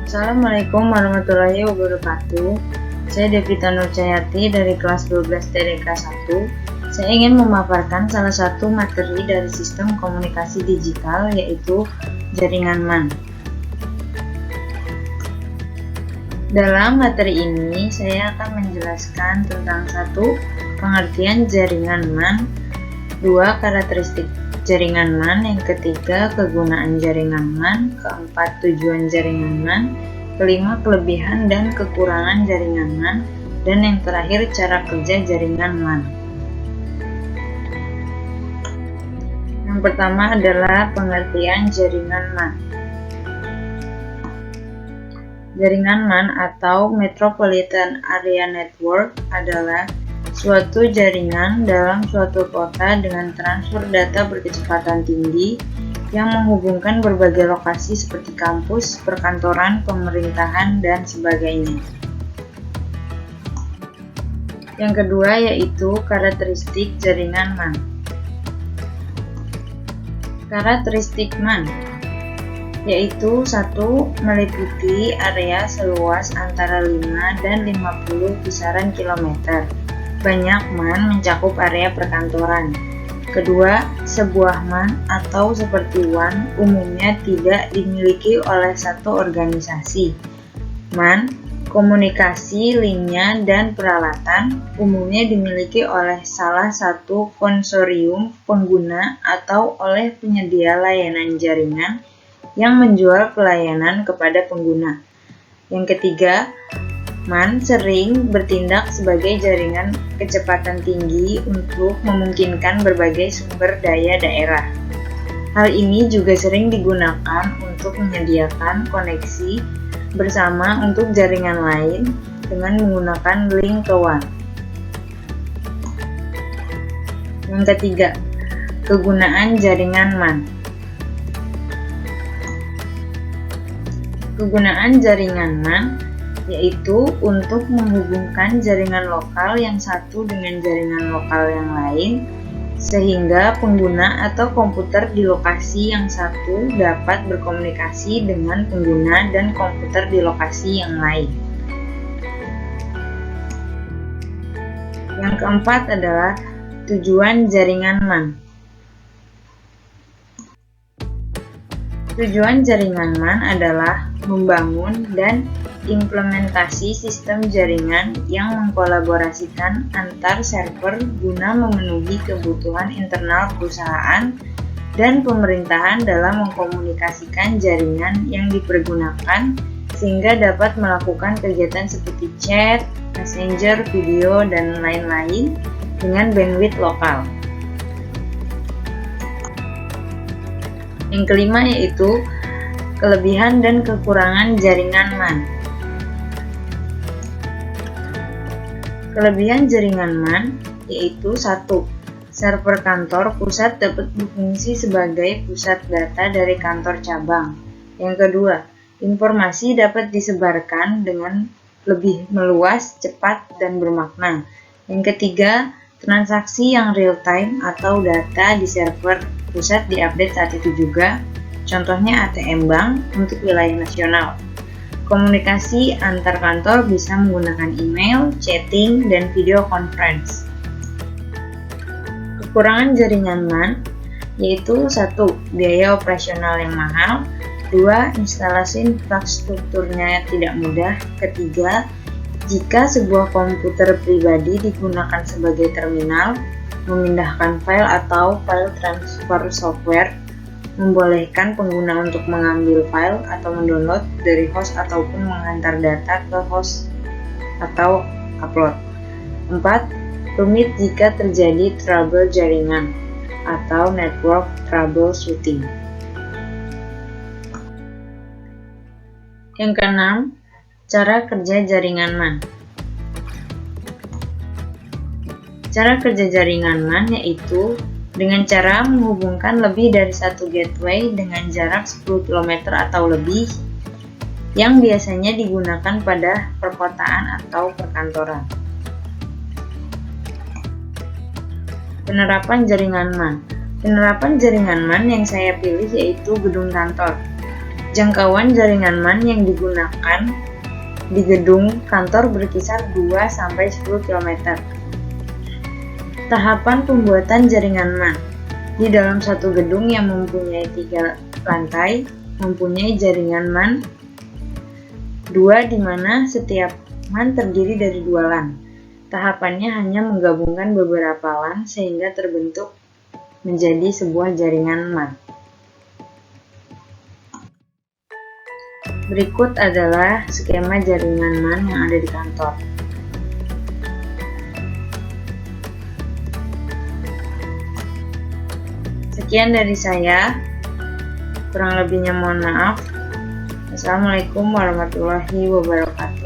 Assalamualaikum warahmatullahi wabarakatuh. Saya Devita Nurcayati dari kelas 12 TDK 1. Saya ingin memaparkan salah satu materi dari sistem komunikasi digital, yaitu jaringan MAN. Dalam materi ini, saya akan menjelaskan tentang 1. Pengertian jaringan MAN, 2. Karakteristik jaringan MAN, yang ketiga kegunaan jaringan MAN, keempat tujuan jaringan MAN, kelima kelebihan dan kekurangan jaringan MAN, dan yang terakhir cara kerja jaringan MAN. Yang pertama adalah pengertian jaringan MAN. Jaringan MAN atau Metropolitan Area Network adalah suatu jaringan dalam suatu kota dengan transfer data berkecepatan tinggi yang menghubungkan berbagai lokasi seperti kampus, perkantoran, pemerintahan, dan sebagainya. Yang kedua yaitu karakteristik jaringan MAN. Karakteristik MAN yaitu 1. Meliputi area seluas antara 5 dan 50 kisaran kilometer. Banyak MAN mencakup area perkantoran. Kedua, sebuah MAN atau seperti WAN umumnya tidak dimiliki oleh satu organisasi. MAN, komunikasi, linknya, dan peralatan umumnya dimiliki oleh salah satu konsorsium pengguna atau oleh penyedia layanan jaringan yang menjual pelayanan kepada pengguna. Yang ketiga, MAN sering bertindak sebagai jaringan kecepatan tinggi untuk memungkinkan berbagai sumber daya daerah. Hal ini juga sering digunakan untuk menyediakan koneksi bersama untuk jaringan lain dengan menggunakan link ke WAN. Yang ketiga, kegunaan jaringan MAN. Kegunaan jaringan MAN yaitu untuk menghubungkan jaringan lokal yang satu dengan jaringan lokal yang lain, sehingga pengguna atau komputer di lokasi yang satu dapat berkomunikasi dengan pengguna dan komputer di lokasi yang lain. Yang keempat adalah tujuan jaringan MAN. Tujuan jaringan MAN adalah membangun dan implementasi sistem jaringan yang mengkolaborasikan antar server guna memenuhi kebutuhan internal perusahaan dan pemerintahan dalam mengkomunikasikan jaringan yang dipergunakan sehingga dapat melakukan kegiatan seperti chat, messenger, video, dan lain-lain dengan bandwidth lokal. Yang kelima yaitu kelebihan dan kekurangan jaringan MAN. Kelebihan jaringan MAN yaitu 1. Server kantor pusat dapat berfungsi sebagai pusat data dari kantor cabang. Yang kedua, informasi dapat disebarkan dengan lebih meluas, cepat, dan bermakna. Yang ketiga, transaksi yang real time atau data di server pusat diupdate saat itu juga. Contohnya ATM Bank untuk wilayah nasional. Komunikasi antar kantor bisa menggunakan email, chatting, dan video conference. Kekurangan jaringan MAN yaitu 1. Biaya operasional yang mahal, 2. Instalasi infrastrukturnya tidak mudah, ketiga, jika sebuah komputer pribadi digunakan sebagai terminal, memindahkan file atau file transfer software, membolehkan pengguna untuk mengambil file atau mendownload dari host ataupun mengantar data ke host atau upload. 4. Rumit jika terjadi trouble jaringan atau network troubleshooting. Yang keenam, cara kerja jaringan MAN. Cara kerja jaringan MAN yaitu dengan cara menghubungkan lebih dari satu gateway dengan jarak 10 km atau lebih yang biasanya digunakan pada perkotaan atau perkantoran. Penerapan jaringan MAN. Penerapan jaringan MAN yang saya pilih yaitu gedung kantor. Jangkauan jaringan MAN yang digunakan di gedung kantor berkisar 2-10 km. Tahapan pembuatan jaringan MAN. Di dalam satu gedung yang mempunyai 3 lantai, mempunyai jaringan MAN 2 di mana setiap MAN terdiri dari 2 LAN. Tahapannya hanya menggabungkan beberapa LAN sehingga terbentuk menjadi sebuah jaringan MAN. Berikut adalah skema jaringan MAN yang ada di kantor. Sekian dari saya, kurang lebihnya mohon maaf. Assalamualaikum warahmatullahi wabarakatuh.